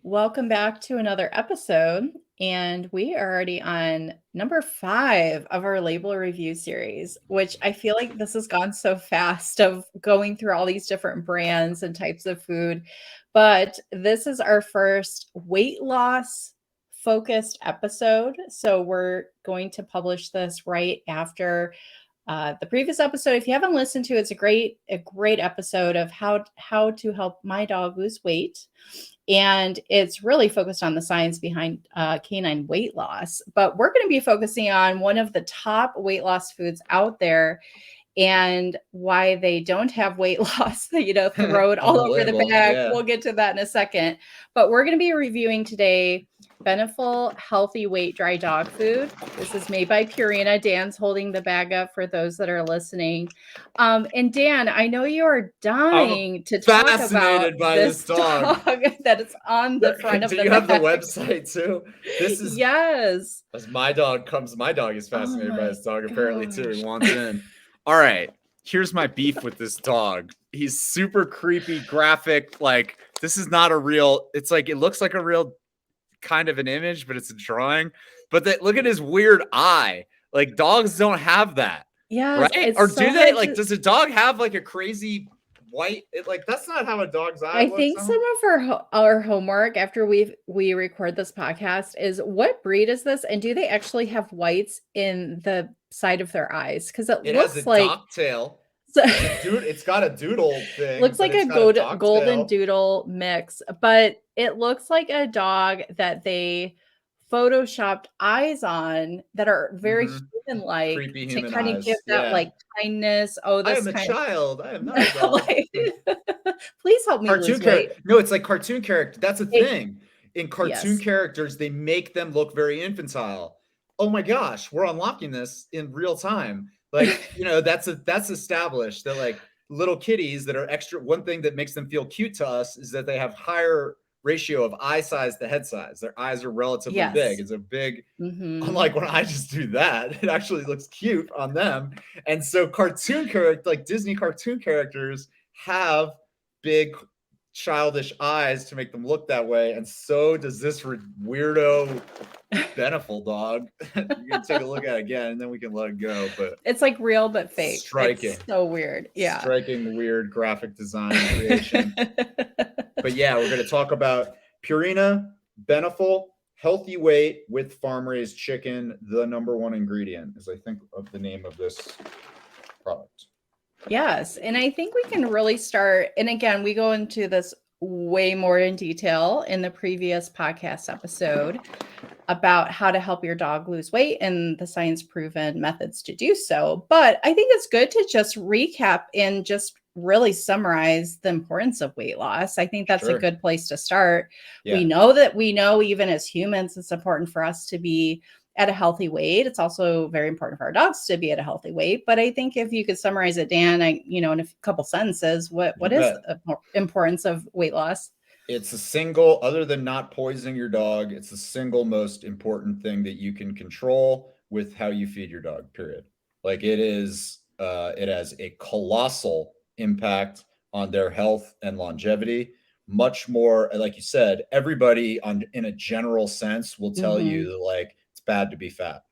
Welcome back to another episode. And we are already on number 5 of our label review series, which I feel like this has gone so fast of going through all these different brands and types of food. But this is our first weight loss focused episode. So we're going to publish this right after the previous episode. If you haven't listened to it, it's a great episode of how to help my dog lose weight. And it's really focused on the science behind canine weight loss. But we're going to be focusing on one of the top weight loss foods out there and why they don't have weight loss, throw it On all the over the label. bag. Yeah. We'll get to that in a second. But we're going to be reviewing today Beneful Healthy Weight Dry Dog Food. This is made by Purina. Dan's holding the bag up for those that are listening. And Dan, I know you are dying to talk about Fascinated by this this dog. that is on the front of Do the you have the bag. website too? This is Yes. as my dog is fascinated by my this dog apparently too. He gosh. wants in. All right. Here's my beef with this dog. He's super creepy, graphic. Like, this is not a real, it's like, it looks like a real kind of an image, but it's a drawing. But look at his weird eye. Like, dogs don't have that. Yes, Right? it's Or so do they? hard Like, to. does a dog have like a crazy white? Like, that's not how a dog's eye I looks. think some of our homework after we record this podcast is what breed is this, and do they actually have whites in the side of their eyes? Because it It has looks a like dock tail. so, It's got a doodle thing. looks but like it's a got a dock golden tail. doodle mix, but it looks like a dog that they photoshopped eyes on that are very human-like Creepy to human kind of eyes. give that Yeah. like kindness. Oh, I this am a kind child. I am not a of dog. like, please help me Cartoon lose weight. character. No, it's like cartoon character. That's a thing. In cartoon Yes. characters, they make them look very infantile. Oh my gosh, we're unlocking this in real time. Like, that's established that like little kitties that are extra. One thing that makes them feel cute to us is that they have higher ratio of eye size to head size. Their eyes are relatively big. Yes. It's a big, Mhm. unlike when I just do that, it actually looks cute on them. And so cartoon character, like Disney cartoon characters, have big childish eyes to make them look that way. And so does this weirdo Beneful dog. You can take a look at it again and then we can let it go. But It's like real but fake. striking, It's so weird. Yeah. striking, weird graphic design creation. But yeah, we're going to talk about Purina, Beneful, Healthy Weight with farm-raised chicken. The number one ingredient is, I think, of the name of this product. Yes, and I think we can really start, and again, we go into this way more in detail in the previous podcast episode about how to help your dog lose weight and the science proven methods to do so. But I think it's good to just recap and just really summarize the importance of weight loss. I think that's a good place to start. Yeah. We know even as humans, it's important for us to be at a healthy weight. It's also very important for our dogs to be at a healthy weight. But I think if you could summarize it, Dan, in a couple sentences, what is the importance of weight loss? It's other than not poisoning your dog, it's the single most important thing that you can control with how you feed your dog, period. Like it has a colossal impact on their health and longevity. Much more, like you said, everybody in a general sense will tell you like it's bad to be fat.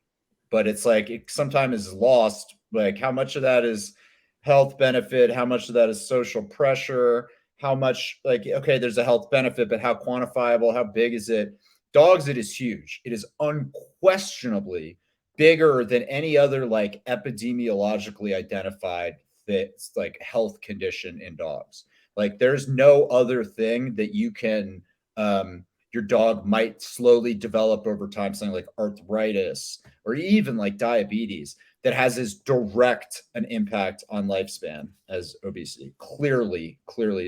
But it's like it sometimes is lost. Like how much of that is health benefit? How much of that is social pressure? How much okay, there's a health benefit, but how quantifiable? How big is it? Dogs, it is huge. It is unquestionably bigger than any other like epidemiologically identified like health condition in dogs. Like there's no other thing that you can your dog might slowly develop over time, something like arthritis or even like diabetes that has as direct an impact on lifespan as obesity. Clearly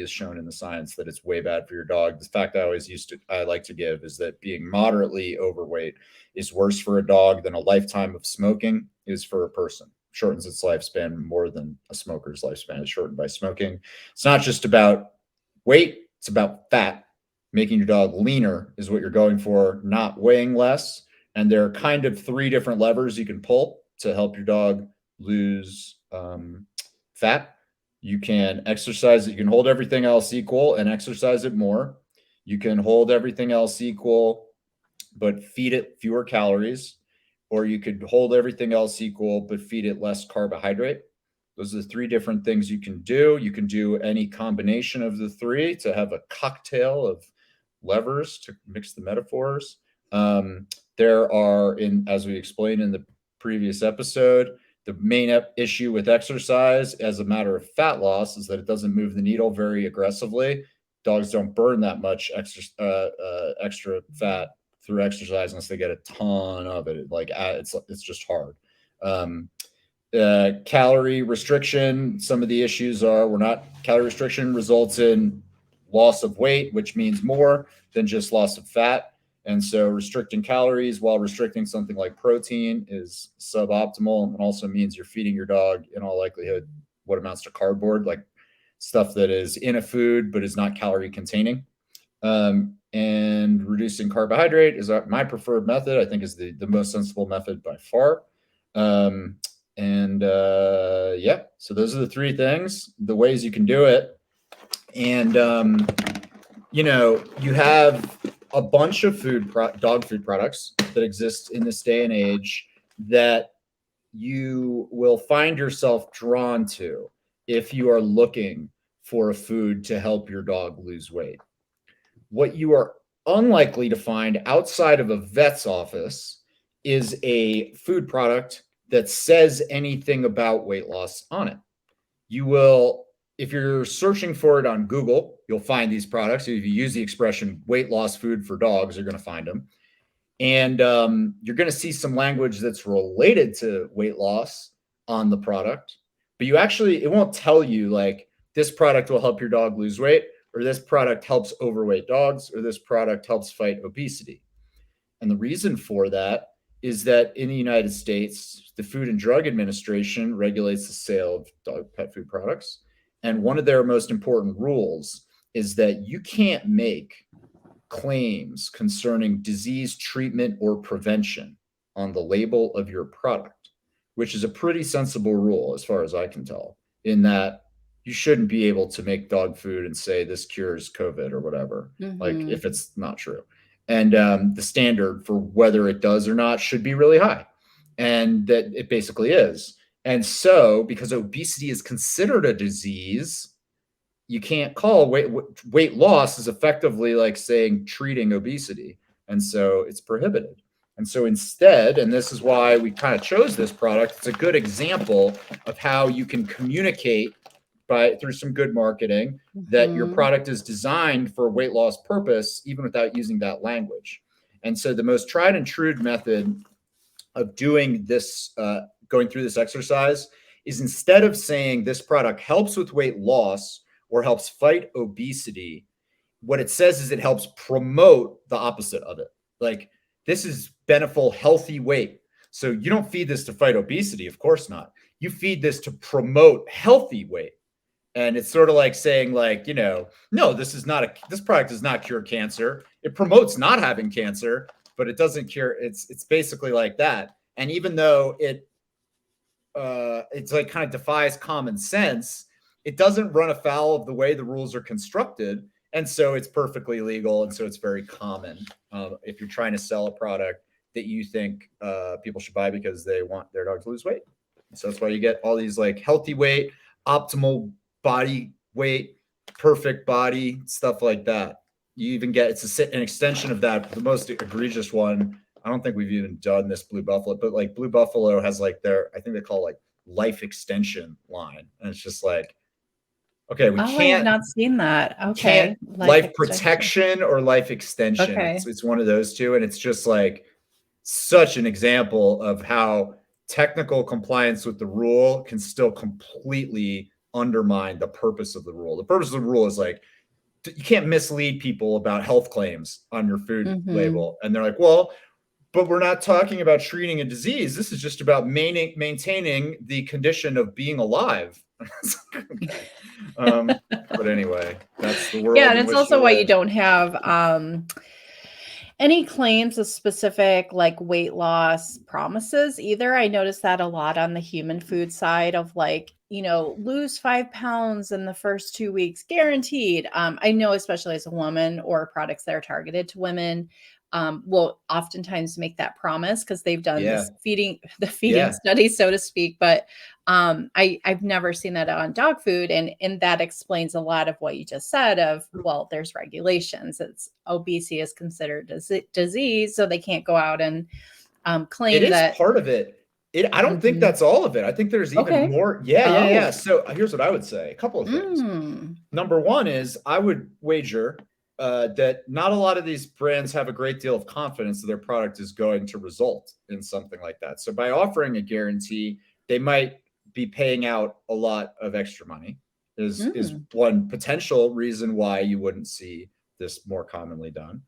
is shown in the science that it's way bad for your dog. The fact I like to give is that being moderately overweight is worse for a dog than a lifetime of smoking is for a person. Shortens its lifespan more than a smoker's lifespan is shortened by smoking. It's not just about weight, it's about fat. Making your dog leaner is what you're going for, not weighing less. And there are kind of 3 different levers you can pull to help your dog lose fat. You can exercise it. You can hold everything else equal and exercise it more. You can hold everything else equal, but feed it fewer calories, or you could hold everything else equal, but feed it less carbohydrate. Those are the three different things you can do. You can do any combination of the three to have a cocktail of levers, to mix the metaphors. There are, as we explained in the previous episode, the main issue with exercise as a matter of fat loss is that it doesn't move the needle very aggressively. Dogs don't burn that much extra fat through exercise unless they get a ton of it. Like it's just hard. Calorie restriction. Some of the issues are calorie restriction results in loss of weight, which means more than just loss of fat. And so restricting calories while restricting something like protein is suboptimal, and also means you're feeding your dog, in all likelihood, what amounts to cardboard, like stuff that is in a food but is not calorie containing. And reducing carbohydrate is my preferred method. I think is the most sensible method by far. Yeah, so those are the three things, the ways you can do it. And you have a bunch of dog food products that exist in this day and age that you will find yourself drawn to if you are looking for a food to help your dog lose weight. What you are unlikely to find outside of a vet's office is a food product that says anything about weight loss on it. You will, if you're searching for it on Google, you'll find these products. If you use the expression weight loss food for dogs, you're going to find them. And you're going to see some language that's related to weight loss on the product, but it won't tell you like this product will help your dog lose weight, or this product helps overweight dogs, or this product helps fight obesity. And the reason for that is that in the United States, the Food and Drug Administration regulates the sale of dog pet food products. And one of their most important rules is that you can't make claims concerning disease treatment or prevention on the label of your product, which is a pretty sensible rule as far as I can tell, in that you shouldn't be able to make dog food and say this cures COVID or whatever, like if it's not true. And the standard for whether it does or not should be really high, and that it basically is. And so because obesity is considered a disease, you can't call weight loss is effectively like saying treating obesity. And so it's prohibited. And so instead, and this is why we kind of chose this product, it's a good example of how you can communicate through some good marketing that your product is designed for a weight loss purpose, even without using that language. And so the most tried and true method of doing this, going through this exercise, is instead of saying this product helps with weight loss or helps fight obesity, what it says is it helps promote the opposite of it. Like, this is Beneful Healthy Weight. So you don't feed this to fight obesity, of course not. You feed this to promote healthy weight. And it's sort of like saying, like, no, this product does not cure cancer. It promotes not having cancer, but it doesn't cure. It's basically like that. And even though it's like kind of defies common sense, it doesn't run afoul of the way the rules are constructed. And so it's perfectly legal. And so it's very common if you're trying to sell a product that you think people should buy because they want their dog to lose weight. So that's why you get all these like healthy weight, optimal body weight, perfect body, stuff like that. You even get, it's an extension of that. The most egregious one, I don't think we've even done this Blue Buffalo, but like Blue Buffalo has like I think they call it like life extension line. And it's just like, okay, we can't. I have not seen that. Okay. Life protection or life extension. Okay. It's one of those two. And it's just like such an example of how technical compliance with the rule can still completely undermine the purpose of the rule. The purpose of the rule is like, you can't mislead people about health claims on your food label. And they're like, well, but we're not talking about treating a disease. This is just about maintaining the condition of being alive. Okay. But anyway, that's the world. Yeah, and it's also why you don't have any claims of specific like weight loss promises either. I noticed that a lot on the human food side of like, lose 5 pounds in the first 2 weeks, guaranteed. I know, especially as a woman, or products that are targeted to women, will oftentimes make that promise because they've done Yeah. this the feeding Yeah. study, so to speak. But I've never seen that on dog food, and that explains a lot of what you just said. Of, well, there's regulations. It's obesity is considered a disease, so they can't go out and It claim is that. part of it. I don't think Mhm. that's all of it. I think there's even Okay. more. Yeah, yeah, yeah. Oh. So here's what I would say. A couple of things. Mm. Number one is I would wager that not a lot of these brands have a great deal of confidence that their product is going to result in something like that. So by offering a guarantee, they might be paying out a lot of extra money. Is Mm. one potential reason why you wouldn't see this more commonly done.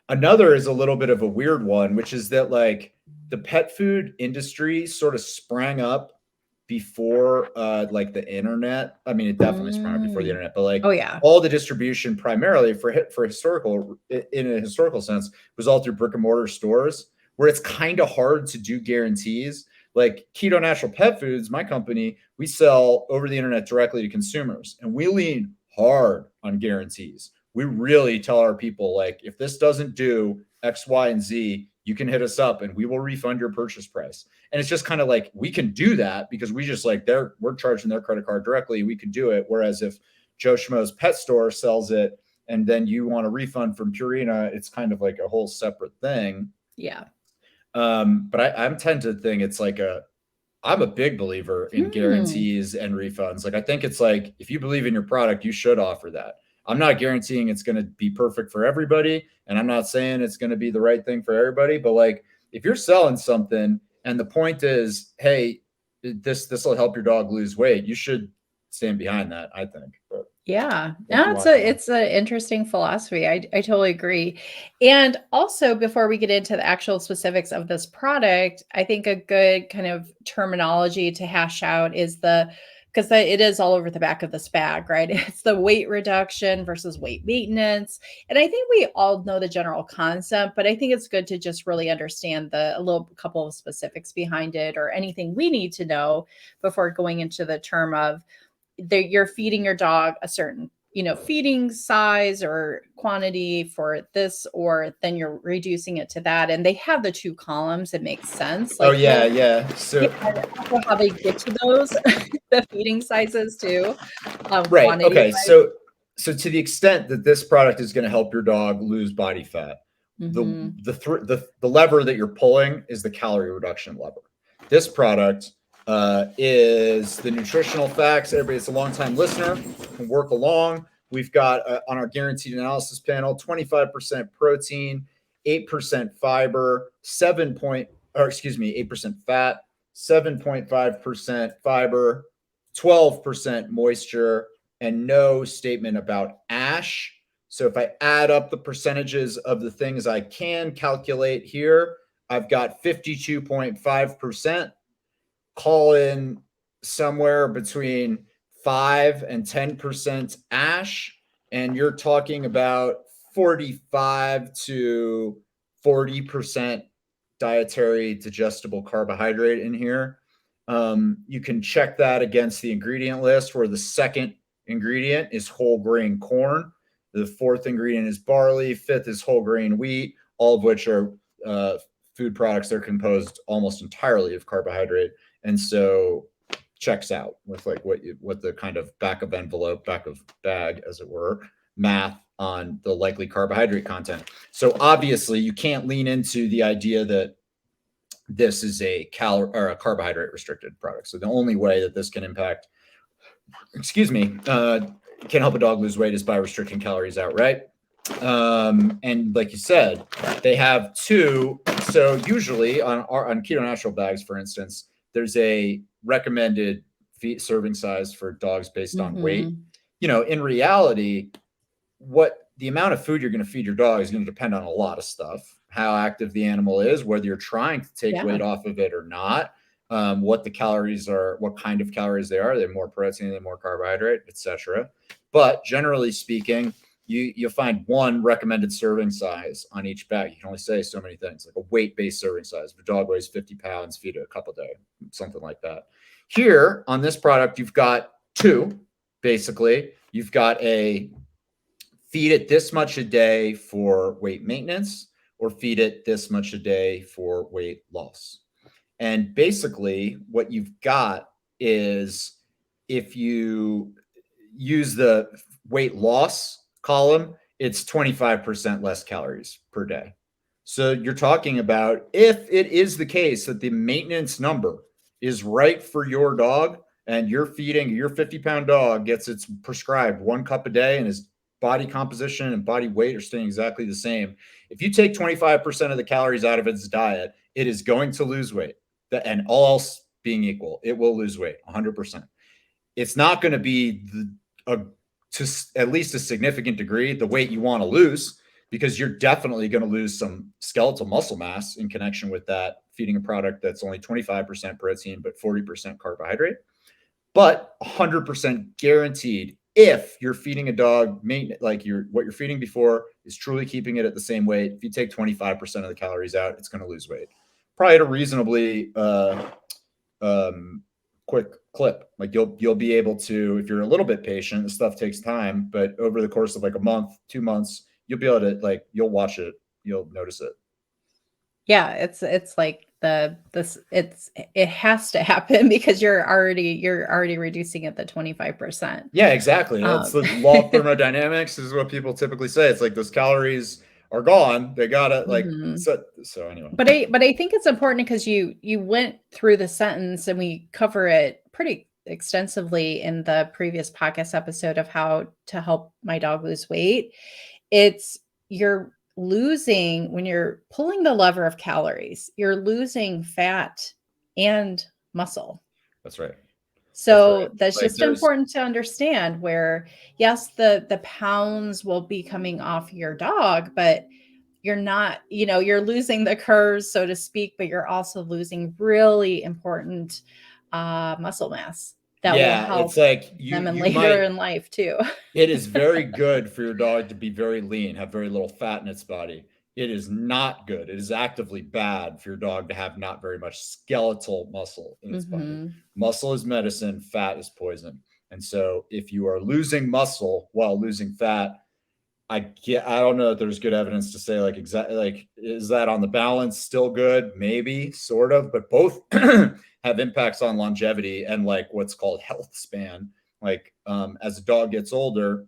Another is a little bit of a weird one, which is that like the pet food industry sort of sprang up before like the internet. I mean, it definitely sprang up before the Mm. internet, but like Oh, yeah. all the distribution primarily for historical in a historical sense was all through brick and mortar stores where it's kind of hard to do guarantees. Like Keto Natural Pet Foods, my company, we sell over the internet directly to consumers, and we lean hard on guarantees. We really tell our people, like, if this doesn't do X, Y, and Z, you can hit us up and we will refund your purchase price. And it's just kind of like we can do that because we just like we're charging their credit card directly. We can do it. Whereas if Joe Schmo's pet store sells it and then you want a refund from Purina, it's kind of like a whole separate thing. Yeah. But I'm tend to think it's like I'm a big believer in Hmm. guarantees and refunds. Like I think it's like if you believe in your product, you should offer that. I'm not guaranteeing it's going to be perfect for everybody, and I'm not saying it's going to be the right thing for everybody, but like if you're selling something and the point is, hey, this will help your dog lose weight, you should stand behind that, I think. But Yeah. what do No, you it's want to a know? it's an interesting philosophy. I totally agree. And also, before we get into the actual specifics of this product, I think a good kind of terminology to hash out is because it is all over the back of this bag, right? It's the weight reduction versus weight maintenance. And I think we all know the general concept, but I think it's good to just really understand a little couple of specifics behind it, or anything we need to know before going into the term of you're feeding your dog a certain feeding size or quantity for this, or then you're reducing it to that, and they have the two columns. It makes sense, Oh like, yeah, well, yeah. yeah, So also how they get to those the feeding sizes too, right. quantity Okay. wise. So to the extent that this product is going to help your dog lose body fat, the Hmm. the lever that you're pulling is the calorie reduction lever. This product is the nutritional facts. Everybody that's a long time listener can work along. We've got on our guaranteed analysis panel 25% protein, 8% fiber, 8% fat, 7.5% fiber, 12% moisture, and no statement about ash. So if I add up the percentages of the things I can calculate here, I've got 52.5%. Call in somewhere between 5 and 10% ash, and you're talking about 45 to 40% dietary digestible carbohydrate in here. You can check that against the ingredient list, where the second ingredient is whole grain corn. The fourth ingredient is barley. Fifth is whole grain wheat, all of which are food products that are composed almost entirely of carbohydrate. And so checks out with like what the kind of back of envelope, back of bag, as it were, math on the likely carbohydrate content. So obviously you can't lean into the idea that this is a or a carbohydrate restricted product. So the only way that this can impact, can help a dog lose weight is by restricting calories outright. And like you said, they have two. So usually on Keto Natural bags, for instance, there's a recommended serving size for dogs based on weight. Hmm. In reality, what the amount of food you're going to feed your dog is going to depend on a lot of stuff. How active the animal is, whether you're trying to take Yeah. weight off of it or not, what the calories are, what kind of calories they are. They're more protein, they're more carbohydrate, etc. But generally speaking, you'll find one recommended serving size on each bag. You can only say so many things, like a weight-based serving size. If your dog weighs 50 pounds, feed it a cup a day, something like that. Here on this product, you've got two, basically. You've got a feed it this much a day for weight maintenance, or feed it this much a day for weight loss. And basically, what you've got is, if you use the weight loss column, it's 25% less calories per day. So you're talking about, if it is the case that the maintenance number is right for your dog, and you're feeding your 50-pound dog gets its prescribed 1 cup a day, and his body composition and body weight are staying exactly the same. If you take 25% of the calories out of its diet, it is going to lose weight. And all else being equal, it will lose weight 100%. It's not going to be to at least a significant degree the weight you want to lose, because you're definitely going to lose some skeletal muscle mass in connection with that, feeding a product that's only 25% protein but 40% carbohydrate. But 100% guaranteed, if you're feeding a dog like what you're feeding before is truly keeping it at the same weight, if you take 25% of the calories out, it's going to lose weight probably at a reasonably quick clip. Like you'll be able to, if you're a little bit patient, this stuff takes time, but over the course of like a month, 2 months, you'll be able to, like, you'll watch it, you'll notice it. Yeah, it's like it has to happen because you're already reducing it the 25%. Yeah, exactly. That's Um, the law of thermodynamics, is what people typically say. It's like those calories are gone. They gotta like mhm. set. So anyway, But I think it's important because you went through the sentence and we cover it pretty extensively in the previous podcast episode of how to help my dog lose weight. It's you're losing when you're pulling the lever of calories, you're losing fat and muscle. that's right. That's right. So that's Like just there's important to understand where yes, the pounds will be coming off your dog, but you're not, you're losing the curves, so to speak, but you're also losing really important muscle mass that will yeah, it's help like them in you later might. in life too. It is very good for your dog to be very lean, have very little fat in its body. It is not good. It is actively bad for your dog to have not very much skeletal muscle in its body. Hmm. Muscle is medicine, fat is poison. And so if you are losing muscle while losing fat, I don't know if there's good evidence to say like exactly, like, is that on the balance still good? Maybe, sort of, but both have impacts on longevity and like what's called health span. Like as a dog gets older,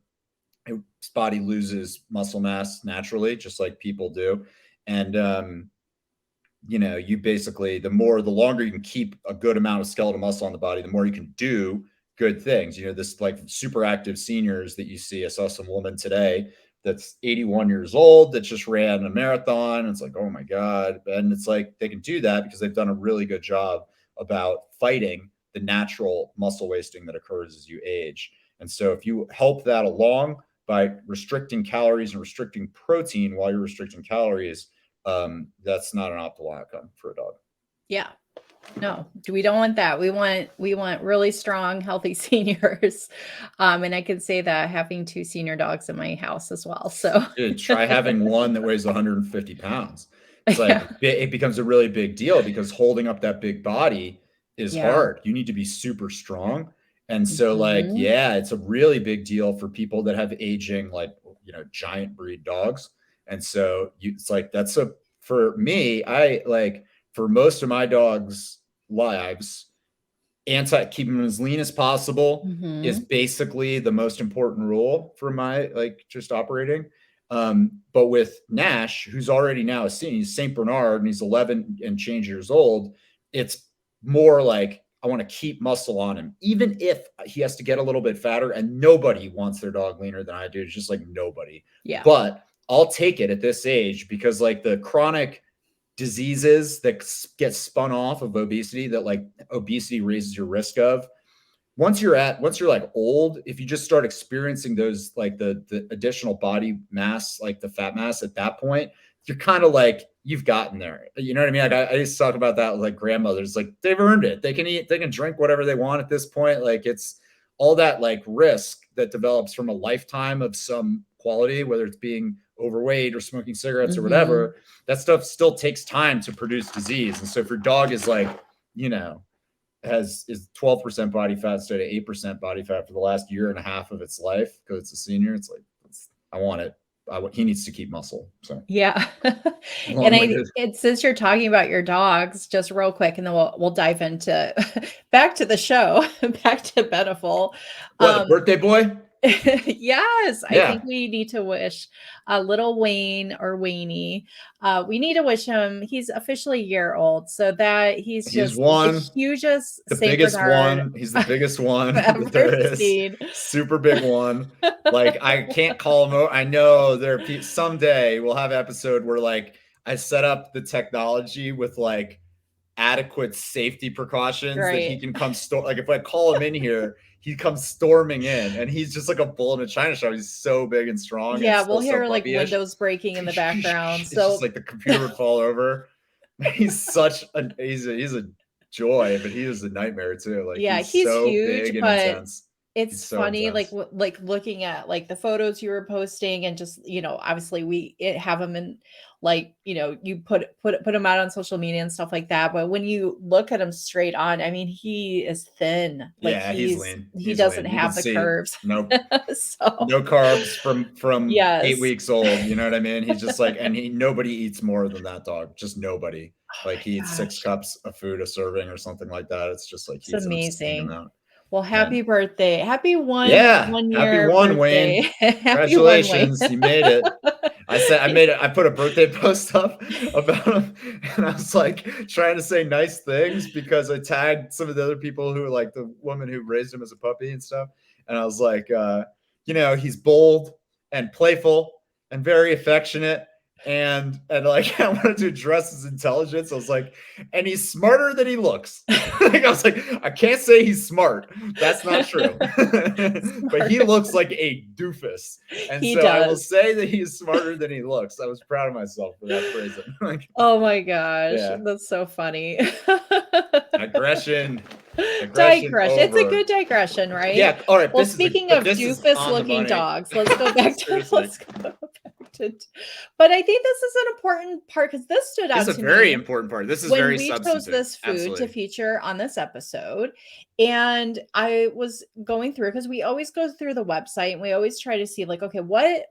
its body loses muscle mass naturally, just like people do. And you basically, the longer you can keep a good amount of skeletal muscle on the body, the more you can do good things. This like super active seniors that you see. I saw some woman today that's 81 years old that just ran a marathon. And it's like, oh my God. And it's like, they can do that because they've done a really good job about fighting the natural muscle wasting that occurs as you age. And so if you help that along by restricting calories and restricting protein while you're restricting calories, that's not an optimal outcome for a dog. Yeah. No, we don't want that. We want really strong, healthy seniors. And I can say that having two senior dogs in my house as well. So Dude, try having one that weighs 150 pounds. It's yeah. like it becomes a really big deal because holding up that big body is Yeah. hard. You need to be super strong. And so, like, Mhm. yeah, it's a really big deal for people that have aging, like, giant breed dogs. And so it's like, for me, for most of my dogs' lives, keep them as lean as possible is Mhm. basically the most important rule for my like just operating. But with Nash, who's already now a senior, he's Saint Bernard and he's 11 and change years old, it's more like I want to keep muscle on him, even if he has to get a little bit fatter. And nobody wants their dog leaner than I do. It's just like nobody. Yeah. But I'll take it at this age because like the chronic diseases that get spun off of obesity, that like obesity raises your risk of, once you're like old, if you just start experiencing those, like the additional body mass, like the fat mass at that point, you're kind of like, you've gotten there. You know what I mean? Like I used to talk about that with like grandmothers, like they've earned it. They can eat, they can drink whatever they want at this point. Like it's all that like risk that develops from a lifetime of some quality, whether it's being overweight or smoking cigarettes or Mhm. whatever, that stuff still takes time to produce disease. And so if your dog is like, you know, is 12% body fat instead of 8% body fat for the last year and a half of its life because it's a senior. It's like, I want it. He needs to keep muscle. So Yeah. And long-winded. since you're talking about your dogs, just real quick, and then we'll dive into back to the show, back to Beneful. What, the birthday boy? Yes, I think Yeah. we need to wish little Wayne or Wayne. We need to wish him. He's officially a year old, so that he's He's just the one. hugest The Saint biggest Bernard one. He's the biggest one I've that ever there is. seen. Super big one. Like, I can't call him. I know there are someday we'll have an episode where like I set up the technology with like adequate safety precautions that he Right. can come like if I call him in here, he comes storming in and he's just like a bull in a china shop. He's so big and strong and Yeah, still we'll so hear like puppyish. windows breaking in the background. It's just So like the computer would fall over. He's a joy, but he is a nightmare too. Like, yeah, he's he's so huge, big and but intense. it's He's so funny, like, intense. like, looking at, like, the photos you were posting and just, obviously have them in, like, you put him out on social media and stuff like that, but when you look at him straight on, I mean, he is thin, like, Yeah, he's lean. he He's doesn't lean. You can have the see curves. no So, no carbs from 8 yes. weeks old. You know what I mean? He's just like, and nobody eats more than that dog. Just nobody. Oh Like, he my eats 6 gosh, cups of food a serving or something like that. It's just like it's he's an insane amazing. amount. Well, And happy birthday. Happy yeah, one happy year one, birthday. Wayne. Happy one, Wayne. Congratulations, you made it. I put a birthday post up about him, and I was like trying to say nice things because I tagged some of the other people who were like the woman who raised him as a puppy and stuff. And I was like, he's bold and playful and very affectionate. And like, I wanted to address his intelligence. I was like, and he's smarter than he looks. Like, I was like, I can't say he's smart. That's not true. But he Smart. looks like a doofus. And He so I will does. say that he's smarter than he looks. I was proud of myself for that phrasing. Like, Oh my gosh, yeah, that's so funny. aggression, aggression Digression. It's a over. good digression, right? Yeah. All right. Well, speaking of This is on the doofus-looking money. dogs, let's go back to Seriously. but I think this is an important part because this stood This out is a to very me important part. This is when very we chose substantive. this food to Absolutely. feature on this episode. And I was going through because we always go through the website and we always try to see like, okay, what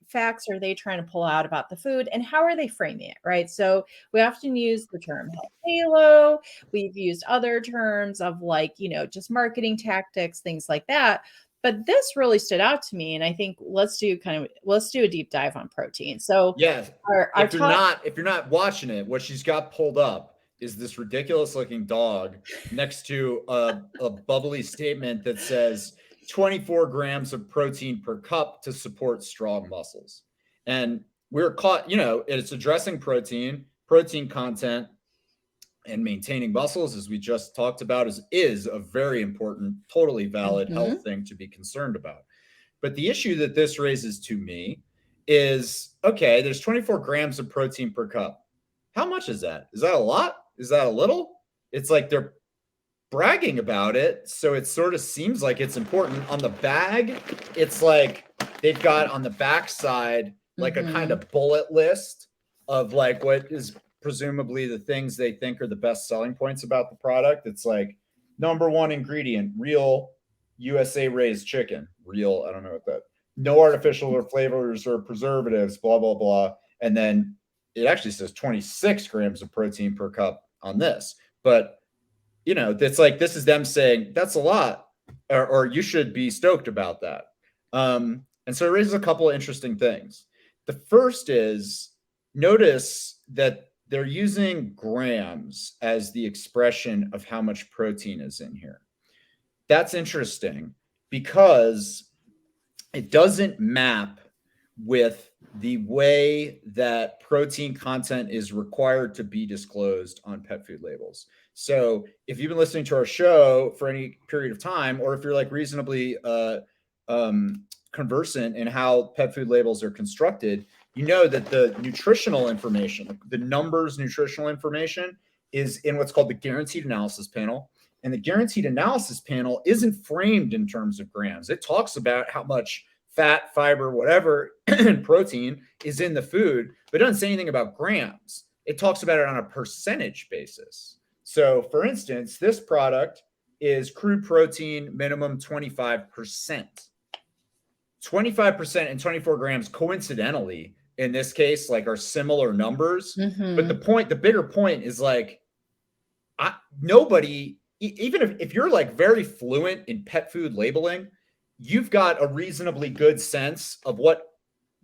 facts are they trying to pull out about the food and how are they framing it, right? So we often use the term health halo. We've used other terms of like, just marketing tactics, things like that. But this really stood out to me. And I think let's do a deep dive on protein. So Yes. our top If you're not watching it, what she's got pulled up is this ridiculous looking dog next to a bubbly statement that says 24 grams of protein per cup to support strong muscles. And we're caught, it's addressing protein content, and maintaining muscles, as we just talked about, is a very important, totally valid health Mhm. thing to be concerned about. But the issue that this raises to me is, okay, there's 24 grams of protein per cup. How much is that? Is that a lot? Is that a little? It's like they're bragging about it, so it sort of seems like it's important. On the bag, it's like they've got on the back side like a kind Mhm. of bullet list of like what is presumably the things they think are the best selling points about the product. It's like number one ingredient, real USA raised chicken. Real, I don't know what that. No artificial or flavors or preservatives, blah blah blah. And then it actually says 26 grams of protein per cup on this. But that's like, this is them saying that's a lot, or you should be stoked about that. And so it raises a couple of interesting things. The first is, notice that they're using grams as the expression of how much protein is in here. That's interesting because it doesn't map with the way that protein content is required to be disclosed on pet food labels. So if you've been listening to our show for any period of time, or if you're like reasonably conversant in how pet food labels are constructed, you know that the nutritional information, the numbers nutritional information, is in what's called the guaranteed analysis panel. And the guaranteed analysis panel isn't framed in terms of grams. It talks about how much fat, fiber, whatever, protein is in the food, but it doesn't say anything about grams. It talks about it on a percentage basis. So, for instance, this product is crude protein minimum 25%. 25% and 24 grams, coincidentally, in this case, like are similar numbers. But Mhm. the bigger point is like, nobody, even if you're like very fluent in pet food labeling, you've got a reasonably good sense of what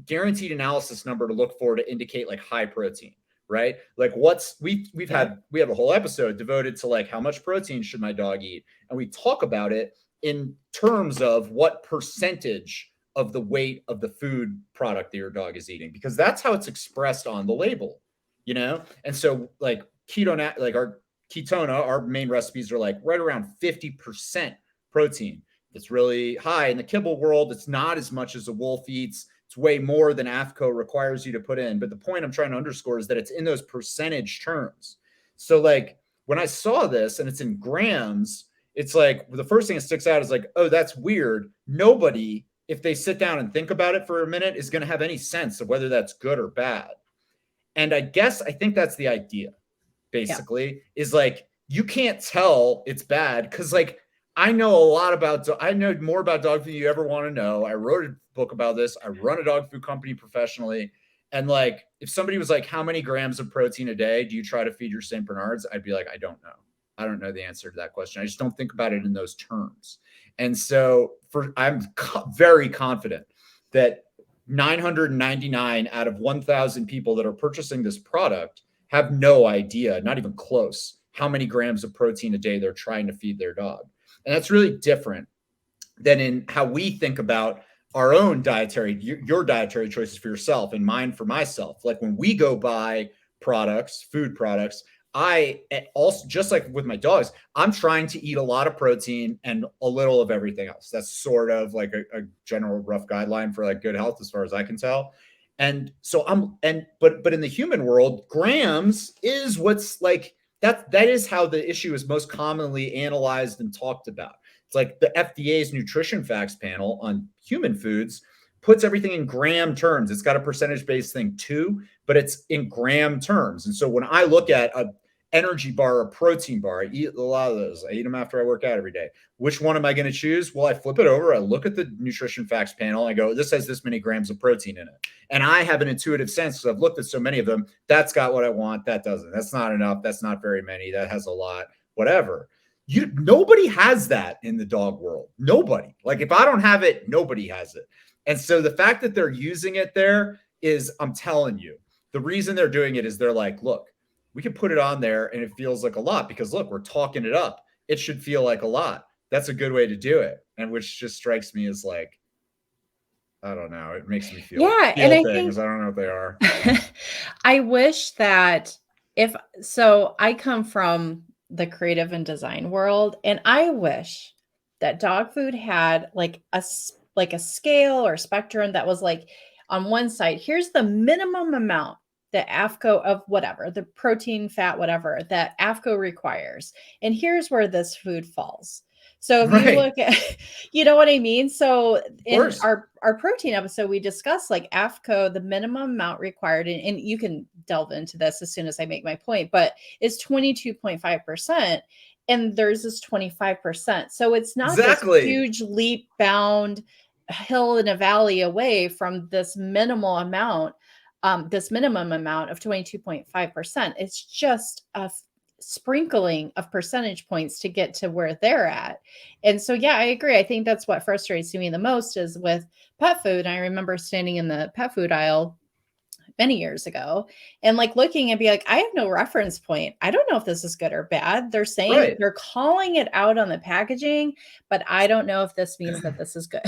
guaranteed analysis number to look for to indicate like high protein, right? Like Yeah. we have a whole episode devoted to like how much protein should my dog eat, and we talk about it in terms of what percentage of the weight of the food product that your dog is eating, because that's how it's expressed on the label, you know. And so like like our ketona, our main recipes are like right around 50% protein. It's really high in the kibble world. It's not as much as a wolf eats. It's way more than AFCO requires you to put in. But the point I'm trying to underscore is that it's in those percentage terms. So like when I saw this and it's in grams, it's like the first thing that sticks out is like, oh, that's weird. Nobody, if they sit down and think about it for a minute, is going to have any sense of whether that's good or bad. And I think that's the idea, Yeah. basically, is like you can't tell it's bad because like I know more about dog food than you ever want to know. I wrote a book about this. I run a dog food company professionally. And like if somebody was like, how many grams of protein a day do you try to feed your St. Bernards? I'd be like, I don't know. I don't know the answer to that question. I just don't think about it in those terms. And so very confident that 999 out of 1,000 people that are purchasing this product have no idea, not even close, how many grams of protein a day they're trying to feed their dog. And that's really different than in how we think about our own your dietary choices for yourself and mine for myself. Like when we go buy products, food products, I also, just like with my dogs, I'm trying to eat a lot of protein and a little of everything else. That's sort of like a general rough guideline for like good health, as far as I can tell. And so but in the human world, grams is what's like that is how the issue is most commonly analyzed and talked about. It's like the FDA's nutrition facts panel on human foods puts everything in gram terms. It's got a percentage based thing too, but it's in gram terms. And so when I look at a energy bar or protein bar, I eat a lot of those. I eat them after I work out every day. Which one am I going to choose? Well, I flip it over. I look at the nutrition facts panel. I go, this has this many grams of protein in it. And I have an intuitive sense because I've looked at so many of them. That's got what I want. That doesn't. That's not enough. That's not very many. That has a lot. Whatever. Nobody has that in the dog world. Nobody. Like if I don't have it, nobody has it. And so the fact that they're using it there is, I'm telling you, the reason they're doing it is they're like, look, we can put it on there and it feels like a lot because look, we're talking it up. It should feel like a lot. That's a good way to do it. And which just strikes me as like, I don't know. It makes me Yeah, and feel I things. think I don't know what they are. I wish that if so I come from the creative and design world, and I wish that dog food had like like a scale or spectrum that was like on one side, here's the minimum amount that AFCO of whatever, the protein, fat, whatever that AFCO requires. And here's where this food falls. So if you Right. look at, you know what I mean? So Of in course. our protein episode, we discussed like AFCO, the minimum amount required, and you can delve into this as soon as I make my point, but it's 22.5%. And theirs is 25%. So it's not this Exactly. huge leap bound hill in a valley away from this minimum amount of 22.5%. It's just a sprinkling of percentage points to get to where they're at. And so, yeah, I agree. I think that's what frustrates me the most is with pet food. I remember standing in the pet food aisle many years ago and like looking and be like, I have no reference point. I don't know if this is good or bad. Right. They're calling it out on the packaging, but I don't know if this means that this is good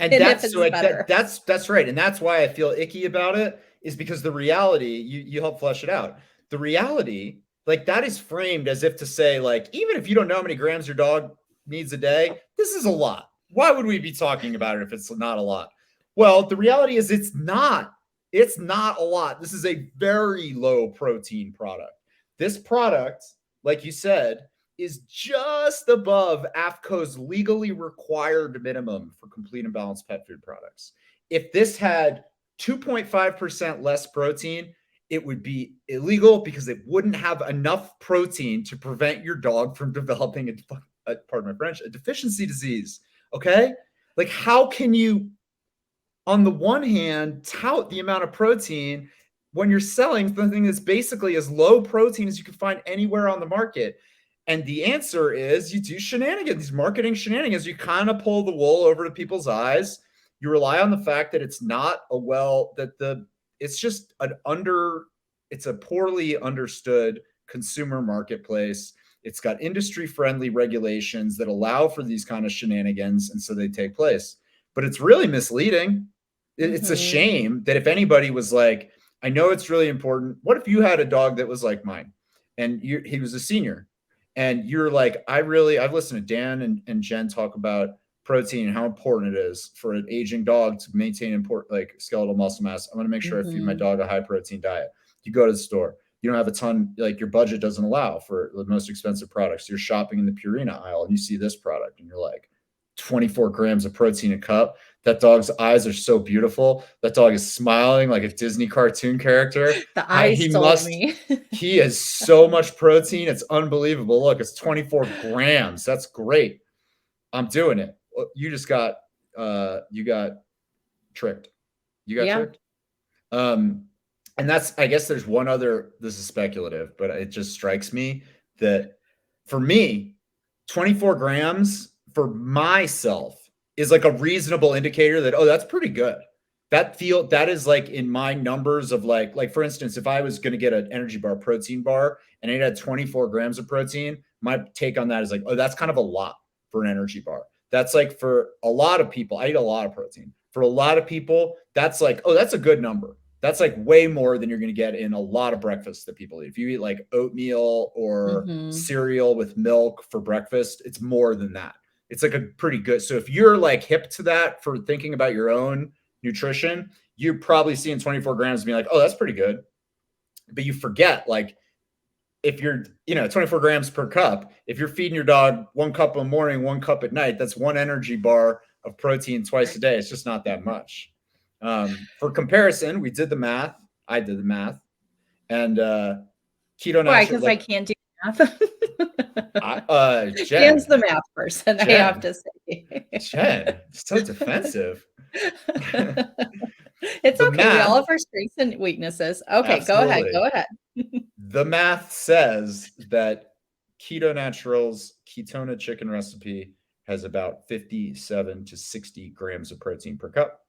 And and if that's so it's like better. that's right. And that's why I feel icky about it, is because the reality, you help flesh it out. The reality, like that is framed as if to say, like, even if you don't know how many grams your dog needs a day, this is a lot. Why would we be talking about it if it's not a lot? Well, the reality is it's not. It's not a lot. This is a very low protein product. This product, like you said, is just above AFCO's legally required minimum for complete and balanced pet food products. If this had 2.5% less protein, it would be illegal because it wouldn't have enough protein to prevent your dog from developing pardon my French, a deficiency disease. Okay. Like, how can you, on the one hand, tout the amount of protein when you're selling something that's basically as low protein as you can find anywhere on the market? And the answer is you do shenanigans, these marketing shenanigans. You kind of pull the wool over to people's eyes. You rely on the fact that it's not it's just it's a poorly understood consumer marketplace. It's got industry friendly regulations that allow for these kind of shenanigans. And so they take place, but it's really misleading. It's a shame that if anybody was like, I know it's really important. What if you had a dog that was like mine and he was a senior and you're like, I've listened to Dan and Jen talk about protein and how important it is for an aging dog to maintain important like skeletal muscle mass. I'm going to make sure I feed my dog a high protein diet. You go to the store, you don't have a ton, like your budget doesn't allow for the most expensive products. You're shopping in the Purina aisle and you see this product and you're like, 24 grams of protein a cup. That dog's eyes are so beautiful. That dog is smiling like a Disney cartoon character. The eyes told me. He has so much protein. It's unbelievable. Look, it's 24 grams. That's great. I'm doing it. You just got, you got tricked. You got tricked. And I guess there's one other, this is speculative, but it just strikes me that for me, 24 grams for myself is like a reasonable indicator that, oh, that's pretty good. That is like in my numbers of like, for instance, if I was going to get an energy bar, protein bar, and it had 24 grams of protein, my take on that is like, oh, that's kind of a lot for an energy bar. That's like for a lot of people, I eat a lot of protein. For a lot of people, that's like, oh, that's a good number. That's like way more than you're going to get in a lot of breakfasts that people eat. If you eat like oatmeal or cereal with milk for breakfast, it's more than that. It's like a pretty good. So if you're like hip to that for thinking about your own nutrition, you're probably seeing 24 grams and being like, oh, that's pretty good. But you forget, like, if you're, 24 grams per cup, if you're feeding your dog 1 cup in the morning, 1 cup at night, that's 1 energy bar of protein twice a day. It's just not that much. For comparison, we did the math. I did the math, and keto. Why? Because I can't do math. Jen's the math person. Jen, I have to say. Jen, so defensive. It's okay. We all have our strengths and weaknesses. Okay, absolutely. Go ahead. The math says that Keto Naturals Ketona chicken recipe has about 57 to 60 grams of protein per cup.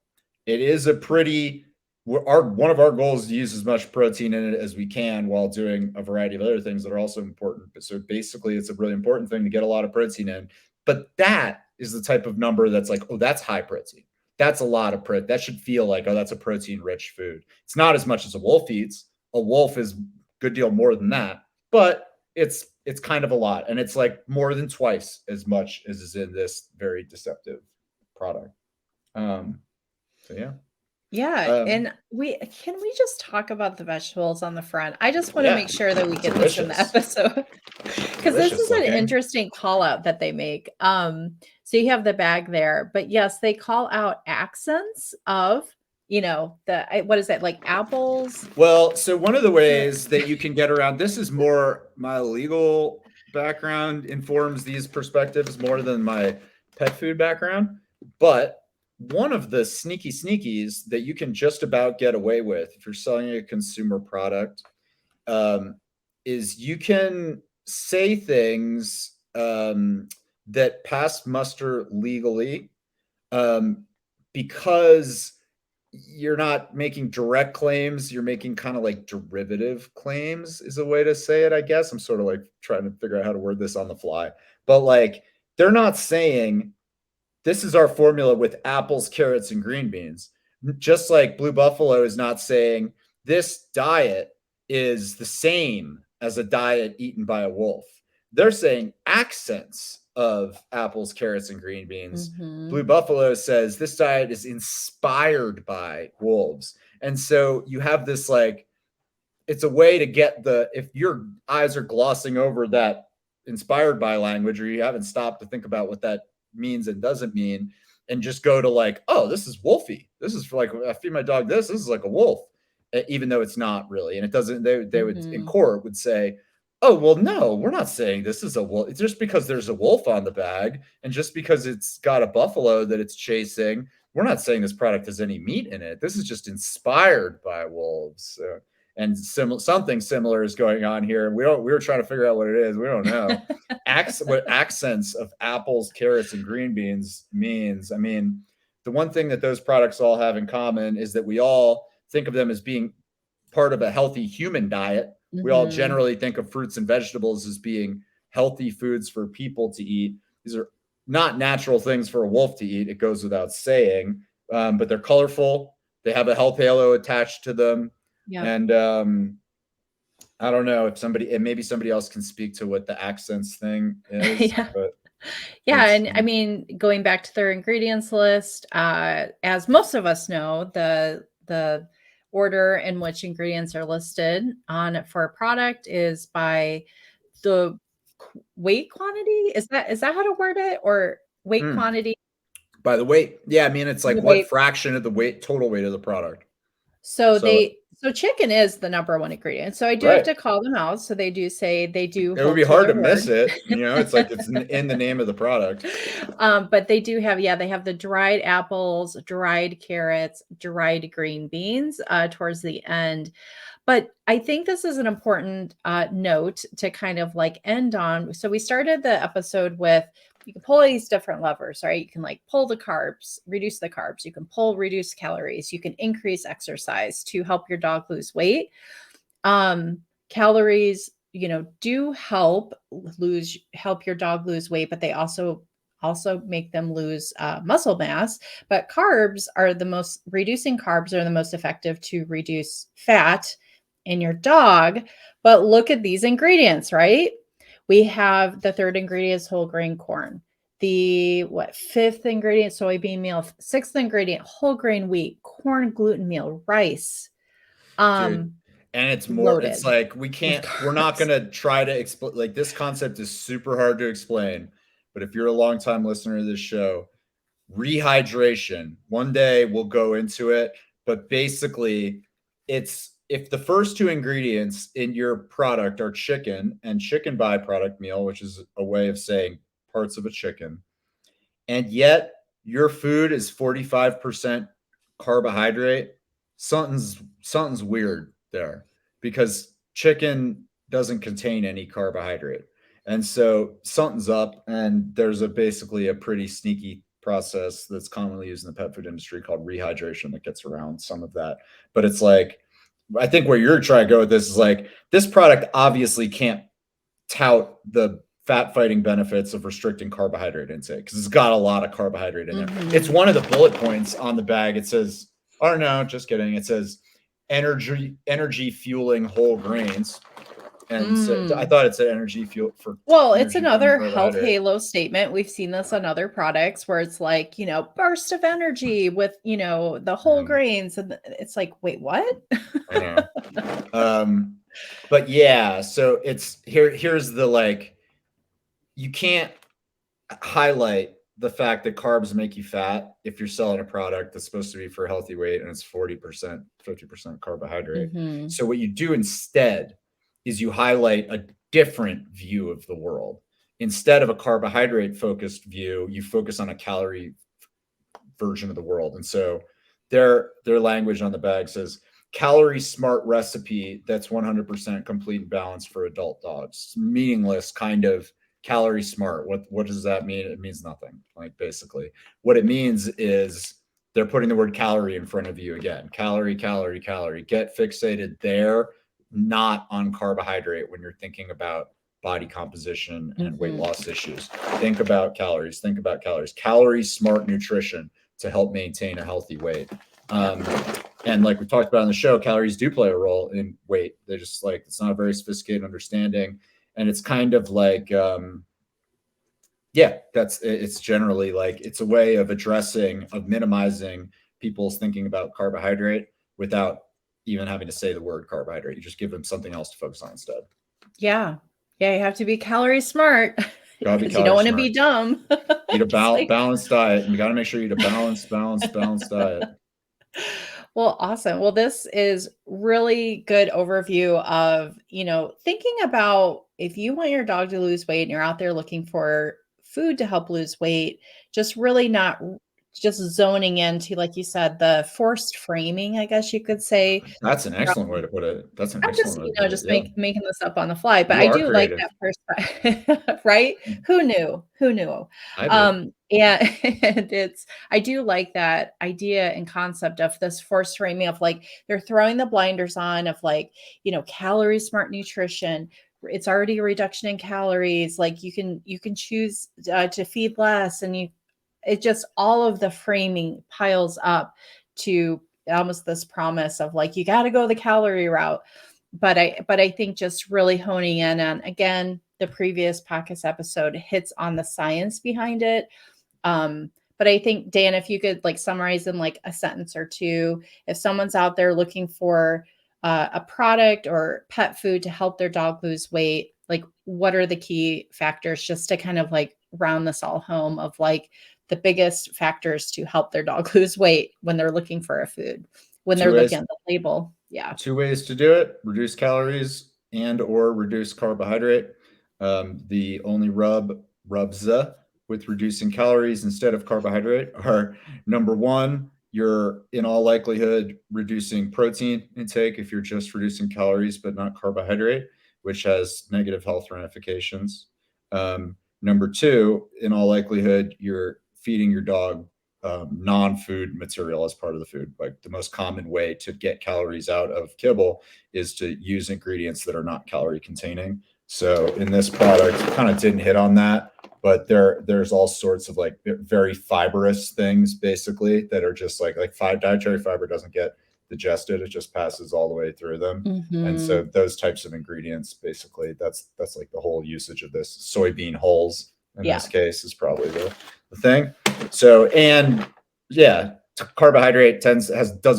It is a pretty, one of our goals is to use as much protein in it as we can while doing a variety of other things that are also important. But so basically, it's a really important thing to get a lot of protein in. But that is the type of number that's like, oh, that's high protein. That's a lot of protein. That should feel like, oh, that's a protein-rich food. It's not as much as a wolf eats. A wolf is a good deal more than that, but it's kind of a lot. And it's like more than twice as much as is in this very deceptive product. So yeah. Yeah, and can we just talk about the vegetables on the front? I just want to make sure that we get this in the episode because this is an interesting call out that they make. So you have the bag there, but yes, they call out accents of, what is that, like apples? Well, so one of the ways that you can get around this is more my legal background informs these perspectives more than my pet food background, but one of the sneakies that you can just about get away with if you're selling a consumer product is you can say things that pass muster legally because you're not making direct claims. You're making kind of like derivative claims is a way to say it, I guess. I'm sort of like trying to figure out how to word this on the fly. But like they're not saying, this is our formula with apples, carrots, and green beans. Just like Blue Buffalo is not saying this diet is the same as a diet eaten by a wolf. They're saying accents of apples, carrots, and green beans. Blue Buffalo says this diet is inspired by wolves. And so you have this like, it's a way to get if your eyes are glossing over that inspired by language, or you haven't stopped to think about what that means and doesn't mean, and just go to like, oh, this is wolfy. This is for like, I feed my dog this is like a wolf. even though it's not really. And it doesn't, they would in Mhm. court would say, oh, well, no, we're not saying this is a wolf. It's just because there's a wolf on the bag and just because it's got a buffalo that it's chasing, we're not saying this product has any meat in it. This is just inspired by wolves. And something similar is going on here. We were trying to figure out what it is. We don't know. What accents of apples, carrots, and green beans means. I mean, the one thing that those products all have in common is that we all think of them as being part of a healthy human diet. We all Mhm. generally think of fruits and vegetables as being healthy foods for people to eat. These are not natural things for a wolf to eat. It goes without saying, but they're colorful. They have a health halo attached to them, Yep. and I don't know if maybe somebody else can speak to what the accents thing is, Yeah. but Yeah, it's and I mean, going back to their ingredients list, as most of us know, the order in which ingredients are listed on for a product is by the weight quantity. Is that how to word it? Or weight mm, quantity? by the weight. Yeah, I mean it's like The what weight. fraction of the total weight of the product. So So so chicken is the number one ingredient. So I do have right, to call them out. So they do say they do it would hold be to hard their to word. miss it. It's like it's in the name of the product. But they do have, yeah, they have the dried apples, dried carrots, dried green beans towards the end. But I think this is an important note to kind of like end on. So we started the episode with you can pull these different levers, right? You can like pull the carbs, reduce the carbs. You can pull, reduce calories. You can increase exercise to help your dog lose weight. Calories, do help your dog lose weight, but they also make them lose muscle mass. But reducing carbs are the most effective to reduce fat in your dog. But look at these ingredients, right? We have the third ingredient is whole grain corn. The fifth ingredient, soybean meal, sixth ingredient, whole grain wheat, corn gluten meal, rice. Dude. Um, And it's Loaded like with we're not carbs. gonna try to explain, like, this concept is super hard to explain. But if you're a longtime listener to this show, rehydration, one day we'll go into it. But basically, it's if the first two ingredients in your product are chicken and chicken byproduct meal, which is a way of saying parts of a chicken, and yet your food is 45% carbohydrate, something's weird there because chicken doesn't contain any carbohydrate. And so something's up, and there's basically a pretty sneaky process that's commonly used in the pet food industry called rehydration that gets around some of that. But it's like, I think where you're trying to go with this is like, this product obviously can't tout the fat fighting benefits of restricting carbohydrate intake because it's got a lot of carbohydrate in there. It's Mhm. one of the bullet points on the bag. It says, oh no, just kidding. It says energy fueling whole grains. And so I Mm. thought it said energy fuel for Well, it's energy fueling another health carbohydrate. halo statement. We've seen this on other products where it's like, burst of energy with, the whole Um, grains. And it's like, wait, what? I know. Um, but yeah, so here's the like, you can't highlight the fact that carbs make you fat if you're selling a product that's supposed to be for healthy weight and it's 40%, 50% carbohydrate. Mhm. So what you do instead is you highlight a different view of the world. Instead of a carbohydrate focused view, you focus on a calorie version of the world. And so their language on the bag says calorie smart recipe that's 100% complete and balanced for adult dogs. Meaningless kind of calorie smart. What does that mean? It means nothing. Like basically, what it means is they're putting the word calorie in front of you again. Calorie, calorie, calorie. Get fixated there, not on carbohydrate when you're thinking about body composition and weight Mhm. loss issues. Think about calories. Think about calories. Calorie smart nutrition to help maintain a healthy weight. Yep. Um, and like we talked about on the show, calories do play a role in weight. They're just like, it's not a very sophisticated understanding. And it's kind of like, yeah, it's generally like, it's a way of minimizing people's thinking about carbohydrate without even having to say the word carbohydrate. You just give them something else to focus on instead. Yeah. Yeah, you have to be calorie smart Gotta be because you don't calorie want to be smart. dumb. Eat a Just like balanced diet. You got to make sure you eat a balanced diet. Well, awesome. Well, this is really good overview of, thinking about if you want your dog to lose weight and you're out there looking for food to help lose weight, just really not just zoning into, like you said, the forced framing, I guess you could say. That's an excellent way to put it. That's an I'm just, excellent way to put it. just Yeah. making this up on the fly, but You I are do like creative. that perspective, right? Who knew? Who knew? I did. And and I do like that idea and concept of this forced framing of like they're throwing the blinders on of like, calorie smart nutrition. It's already a reduction in calories. Like you can choose to feed less, and it just all of the framing piles up to almost this promise of like you got to go the calorie route. But I think just really honing in on, again, the previous podcast episode hits on the science behind it. But I think, Dan, if you could like summarize in like a sentence or two, if someone's out there looking for a product or pet food to help their dog lose weight, like what are the key factors, just to kind of like round this all home of like the biggest factors to help their dog lose weight when they're looking for a food, when Two they're looking ways at the label. Yeah. two ways to do it: reduce calories and or reduce carbohydrate. The only rubs with reducing calories instead of carbohydrate are, number one, you're in all likelihood reducing protein intake if you're just reducing calories but not carbohydrate, which has negative health ramifications. Number two, in all likelihood, you're feeding your dog non-food material as part of the food. Like the most common way to get calories out of kibble is to use ingredients that are not calorie containing. So in this product, kind of didn't hit on that, but there's all sorts of like very fibrous things basically that are just like dietary fiber doesn't get digested; it just passes all the way through them. And so Hmm. those types of ingredients, basically, that's like the whole usage of this. Soybean hulls in Yeah. this case is probably the thing. So, and yeah, carbohydrate does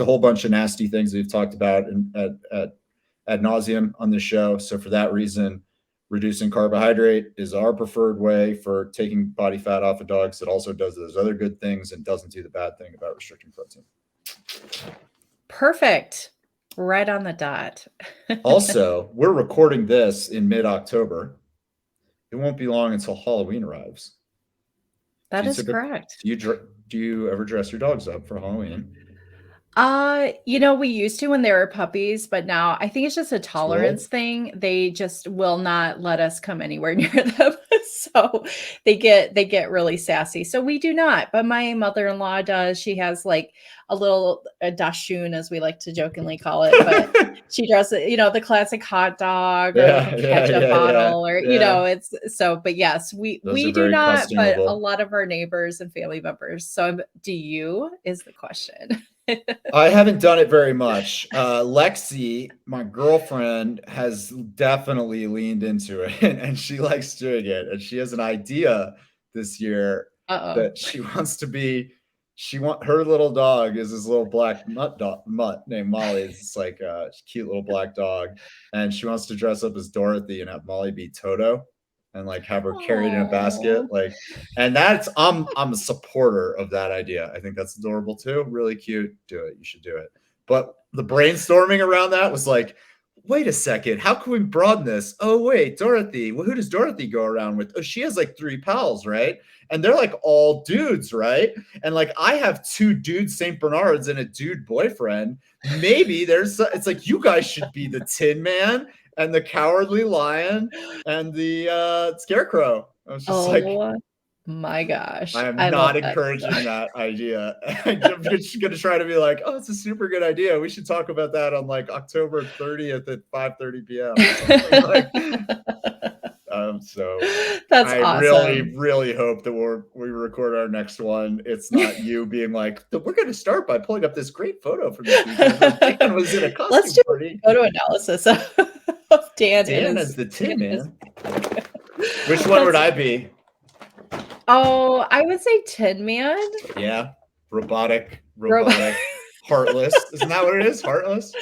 a whole bunch of nasty things we've talked about ad nauseum on this show. So for that reason, reducing carbohydrate is our preferred way for taking body fat off of dogs. It also does those other good things and doesn't do the bad thing about restricting protein. Perfect. Right on the dot. Also, we're recording this in mid-October. It won't be long until Halloween arrives. That Do you is typically correct. do you ever dress your dogs up for Halloween? We used to when they were puppies, but now I think it's just a tolerance School? thing. They just will not let us come anywhere near them. So they get really sassy. So we do not, but my mother-in-law does. She has like a dashun, as we like to jokingly call it, but she dresses, the classic hot dog or like a Yeah, yeah, ketchup yeah, yeah, bottle, or yeah. it's so, but yes, we Those are we do very not, but a costumable. lot of our neighbors and family members. So do you, is the question. I haven't done it very much. Lexi, my girlfriend, has definitely leaned into it, and she likes doing it. And she has an idea this year Uh-oh. that she wants to be. Her little dog is this little black mutt named Molly. It's this like cute little black dog, and she wants to dress up as Dorothy and have Molly be Toto, and like have her carried in a basket, Oh. like. And I'm a supporter of that idea. I think that's adorable too. Really cute. Do it. You should do it. But the brainstorming around that was like, wait a second, how can we broaden this? Oh wait, Dorothy. Well, who does Dorothy go around with? Oh, she has like 3 pals, right? And they're like all dudes, right? And like I have 2 dude Saint Bernards and a dude boyfriend. Maybe it's like you guys should be the Tin Man and the Cowardly Lion and the Scarecrow. I was just like, Oh my gosh. I am I love not that. encouraging that idea. I'm just going to try to be like, oh, it's a super good idea. We should talk about that on like October 30th at 5:30 p.m. or something. Like, so That's I really, awesome. really hope that we record our next one. It's not you being like, we're going to start by pulling up this great photo from this weekend where Dan was in a Let's costume do party. a photo analysis of Dan and Dan his as the Dan Tin and his Man. Which one would That's I be? Oh, I would say Tin Man. Yeah, robotic, Ro heartless. Isn't that what it is? Heartless.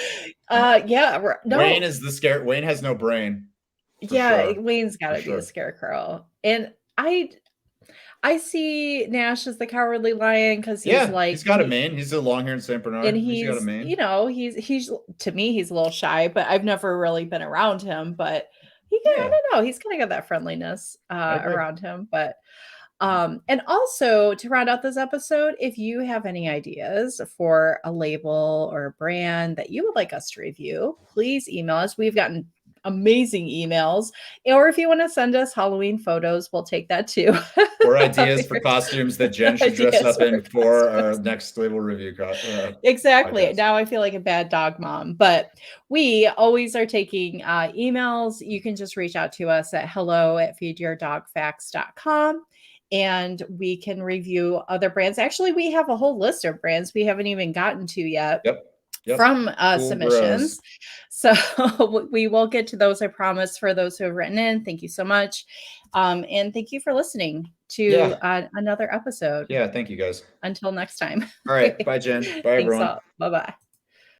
yeah, Wayne no. is the scare. Wayne has no brain, for Yeah, sure. Wayne's For gotta be the sure. scarecrow. And I I see Nash as the Cowardly Lion because he's Yeah, like he's got a mane. He's a long-haired Saint and Bernard. He's got a he's, mane. he's to me, he's a little shy, but I've never really been around him, but I Yeah, don't know, he's kinda got that friendliness, I agree. around him, but and also to round out this episode, if you have any ideas for a label or a brand that you would like us to review, please email us. We've gotten amazing emails. Or if you want to send us Halloween photos, we'll take that too. Or ideas for costumes that Jen should dress Ideas up for in for our costumes. next label review Exactly. podcast. Now I feel like a bad dog mom, but we always are taking emails. You can just reach out to us at hello@feedyourdogfacts.com and we can review other brands. Actually, we have a whole list of brands we haven't even gotten to yet Yep. Yep. from Cool bros. submissions. So we will get to those, I promise, for those who have written in. Thank you so much. And thank you for listening to Yeah. another episode. Yeah. Thank you guys. Until next time. All right. Bye, Jen. Bye, Thanks everyone. all. Bye bye.